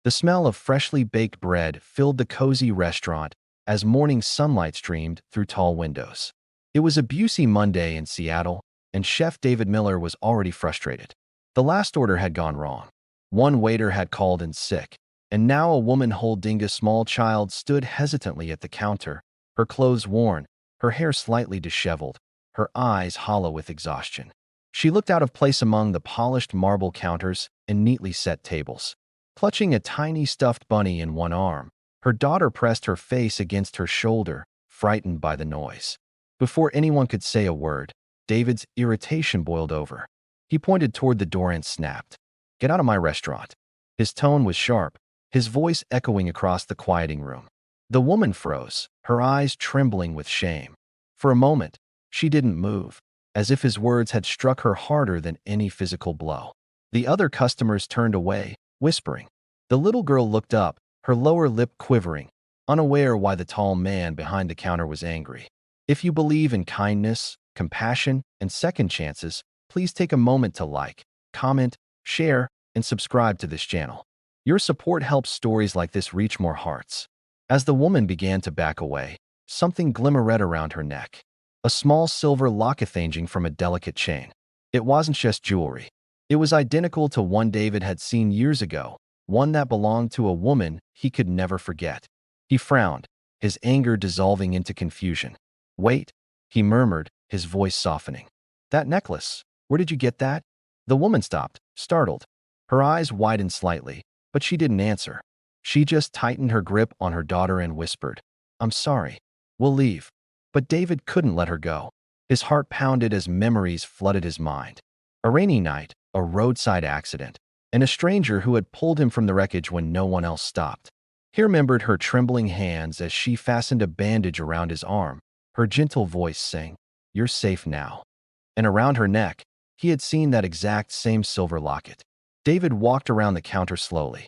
The smell of freshly baked bread filled the cozy restaurant as morning sunlight streamed through tall windows. It was a busy Monday in Seattle, and Chef David Miller was already frustrated. The last order had gone wrong. One waiter had called in sick, and now a woman holding a small child stood hesitantly at the counter, her clothes worn, her hair slightly disheveled, her eyes hollow with exhaustion. She looked out of place among the polished marble counters and neatly set tables. Clutching a tiny stuffed bunny in one arm, her daughter pressed her face against her shoulder, frightened by the noise. Before anyone could say a word, David's irritation boiled over. He pointed toward the door and snapped, "Get out of my restaurant." His tone was sharp, his voice echoing across the quieting room. The woman froze, her eyes trembling with shame. For a moment, she didn't move, as if his words had struck her harder than any physical blow. The other customers turned away, whispering. The little girl looked up, her lower lip quivering, unaware why the tall man behind the counter was angry. If you believe in kindness, compassion, and second chances, please take a moment to like, comment, share, and subscribe to this channel. Your support helps stories like this reach more hearts. As the woman began to back away, something glimmered around her neck. A small silver locket hanging from a delicate chain. It wasn't just jewelry. It was identical to one David had seen years ago, one that belonged to a woman he could never forget. He frowned, his anger dissolving into confusion. "Wait," he murmured, his voice softening. "That necklace, where did you get that?" The woman stopped, startled. Her eyes widened slightly, but she didn't answer. She just tightened her grip on her daughter and whispered, "I'm sorry. We'll leave." But David couldn't let her go. His heart pounded as memories flooded his mind. A rainy night, a roadside accident, and a stranger who had pulled him from the wreckage when no one else stopped. He remembered her trembling hands as she fastened a bandage around his arm, her gentle voice saying, "You're safe now." And around her neck, he had seen that exact same silver locket. David walked around the counter slowly.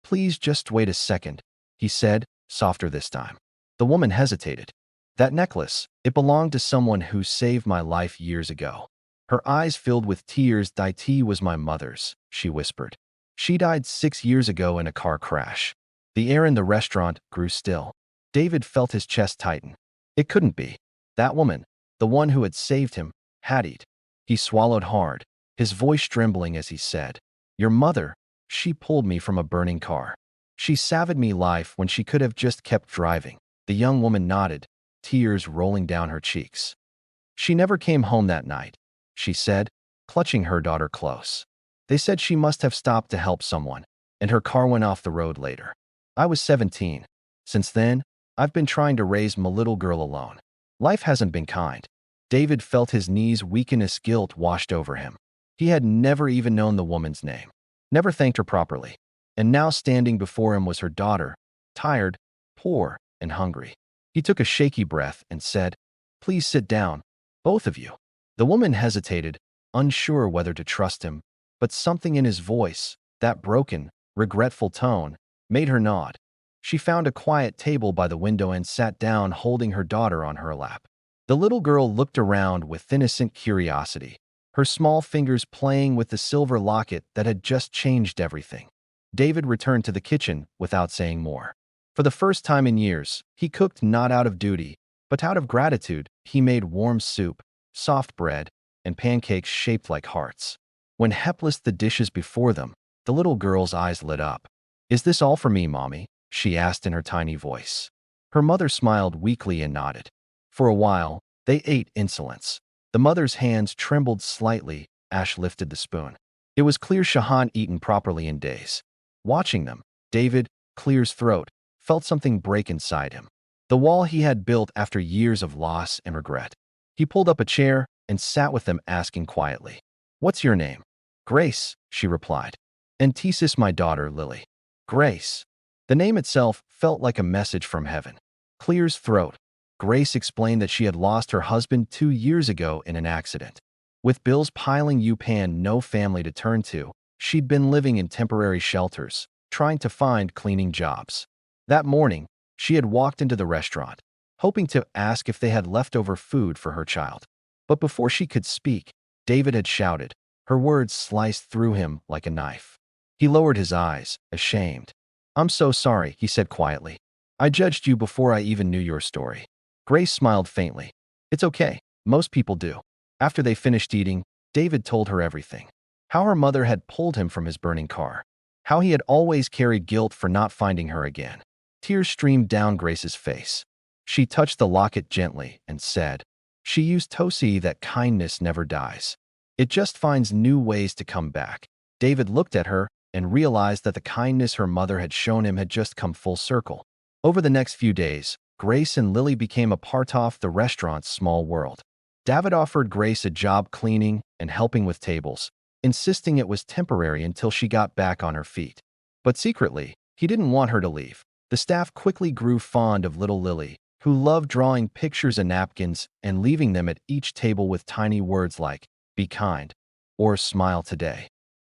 "Please just wait a second," he said, softer this time. The woman hesitated. "That necklace, it belonged to someone who saved my life years ago." Her eyes filled with tears. "It was my mother's," she whispered. "She died 6 years ago in a car crash." The air in the restaurant grew still. David felt his chest tighten. It couldn't be. That woman, the one who had saved him, had it. He swallowed hard, his voice trembling as he said, "Your mother, she pulled me from a burning car. She saved me life when she could have just kept driving." The young woman nodded, tears rolling down her cheeks. "She never came home that night," she said, clutching her daughter close. "They said she must have stopped to help someone, and her car went off the road later. I was 17. Since then, I've been trying to raise my little girl alone. Life hasn't been kind." David felt his knees weaken as guilt washed over him. He had never even known the woman's name, never thanked her properly. And now standing before him was her daughter, tired, poor, and hungry. He took a shaky breath and said, "Please sit down, both of you." The woman hesitated, unsure whether to trust him, but something in his voice, that broken, regretful tone, made her nod. She found a quiet table by the window and sat down, holding her daughter on her lap. The little girl looked around with innocent curiosity, her small fingers playing with the silver locket that had just changed everything. David returned to the kitchen without saying more. For the first time in years, he cooked not out of duty, but out of gratitude. He made warm soup, soft bread, and pancakes shaped like hearts. When Hep listed the dishes before them, the little girl's eyes lit up. "Is this all for me, Mommy?" she asked in her tiny voice. Her mother smiled weakly and nodded. For a while, they ate in insolence. The mother's hands trembled slightly. Ash lifted the spoon. It was clear she hadn't eaten properly in days. Watching them, David, clear's throat, felt something break inside him. The wall he had built after years of loss and regret. He pulled up a chair and sat with them, asking quietly, "What's your name?" "Grace," she replied. "And Thesis, my daughter, Lily." Grace. The name itself felt like a message from heaven. Clear's throat. Grace explained that she had lost her husband 2 years ago in an accident. With bills piling up and no family to turn to, she'd been living in temporary shelters, trying to find cleaning jobs. That morning, she had walked into the restaurant, hoping to ask if they had leftover food for her child. But before she could speak, David had shouted. Her words sliced through him like a knife. He lowered his eyes, ashamed. I'm so sorry, he said quietly. I judged you before I even knew your story. Grace smiled faintly. It's okay. Most people do. After they finished eating, David told her everything. How her mother had pulled him from his burning car. How he had always carried guilt for not finding her again. Tears streamed down Grace's face. She touched the locket gently and said, "She used to say that kindness never dies. It just finds new ways to come back." David looked at her and realized that the kindness her mother had shown him had just come full circle. Over the next few days, Grace and Lily became a part of the restaurant's small world. David offered Grace a job cleaning and helping with tables, insisting it was temporary until she got back on her feet. But secretly, he didn't want her to leave. The staff quickly grew fond of little Lily, who loved drawing pictures and napkins and leaving them at each table with tiny words like, "Be kind," or "Smile today."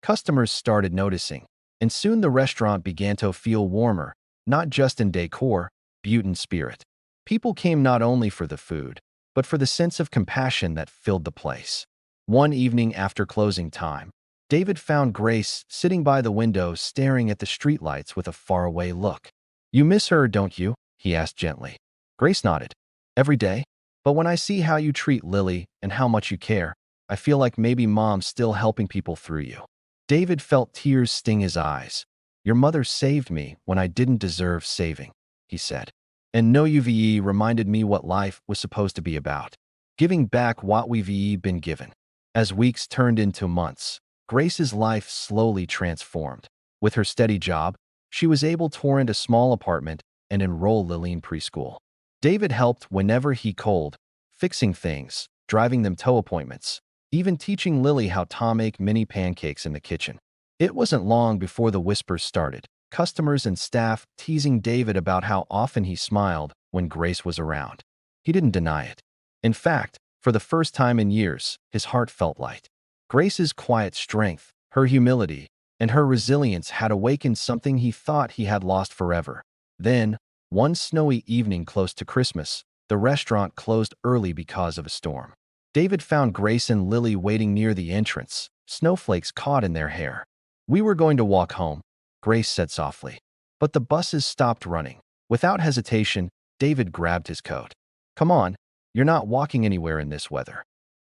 Customers started noticing, and soon the restaurant began to feel warmer, not just in decor, but in spirit. People came not only for the food, but for the sense of compassion that filled the place. One evening after closing time, David found Grace sitting by the window staring at the streetlights with a faraway look. "You miss her, don't you?" he asked gently. Grace nodded. "Every day? But when I see how you treat Lily and how much you care, I feel like maybe Mom's still helping people through you." David felt tears sting his eyes. "Your mother saved me when I didn't deserve saving," he said. "And no UVE reminded me what life was supposed to be about. Giving back what we've been given." As weeks turned into months, Grace's life slowly transformed. With her steady job, she was able to rent a small apartment and enroll Lily in preschool. David helped whenever he could, fixing things, driving them to appointments, even teaching Lily how to make mini pancakes in the kitchen. It wasn't long before the whispers started, customers and staff teasing David about how often he smiled when Grace was around. He didn't deny it. In fact, for the first time in years, his heart felt light. Grace's quiet strength, her humility, and her resilience had awakened something he thought he had lost forever. Then, one snowy evening close to Christmas, the restaurant closed early because of a storm. David found Grace and Lily waiting near the entrance, snowflakes caught in their hair. "We were going to walk home," Grace said softly. But the buses stopped running. Without hesitation, David grabbed his coat. "Come on, you're not walking anywhere in this weather."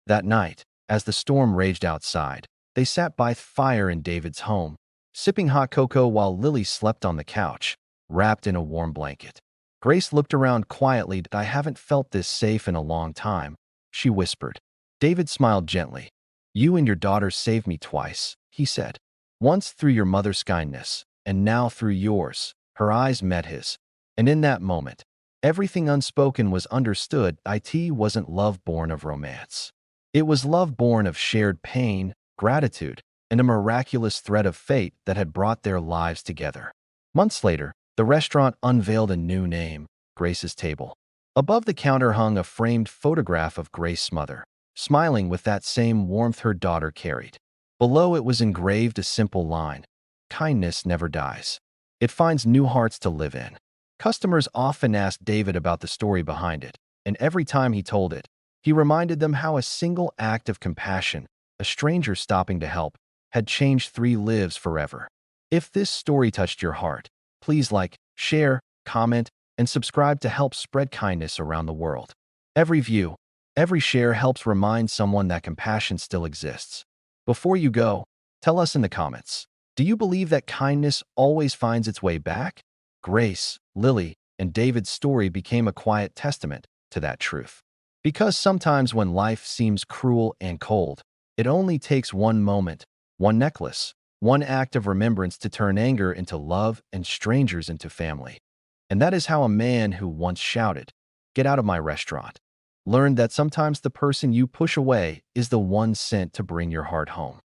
That night, as the storm raged outside, they sat by the fire in David's home, sipping hot cocoa while Lily slept on the couch, wrapped in a warm blanket. Grace looked around quietly. "I haven't felt this safe in a long time," she whispered. David smiled gently. "You and your daughter saved me twice," he said. "Once through your mother's kindness, and now through yours." Her eyes met his. And in that moment, everything unspoken was understood. It wasn't love born of romance. It was love born of shared pain, gratitude, and a miraculous thread of fate that had brought their lives together. Months later, the restaurant unveiled a new name, Grace's Table. Above the counter hung a framed photograph of Grace's mother, smiling with that same warmth her daughter carried. Below it was engraved a simple line, "Kindness never dies. It finds new hearts to live in." Customers often asked David about the story behind it, and every time he told it, he reminded them how a single act of compassion, a stranger stopping to help, had changed 3 lives forever. If this story touched your heart, please like, share, comment, and subscribe to help spread kindness around the world. Every view, every share helps remind someone that compassion still exists. Before you go, tell us in the comments, do you believe that kindness always finds its way back? Grace, Lily, and David's story became a quiet testament to that truth. Because sometimes when life seems cruel and cold, it only takes one moment, one necklace, one act of remembrance to turn anger into love and strangers into family. And that is how a man who once shouted, "Get out of my restaurant," learned that sometimes the person you push away is the one sent to bring your heart home.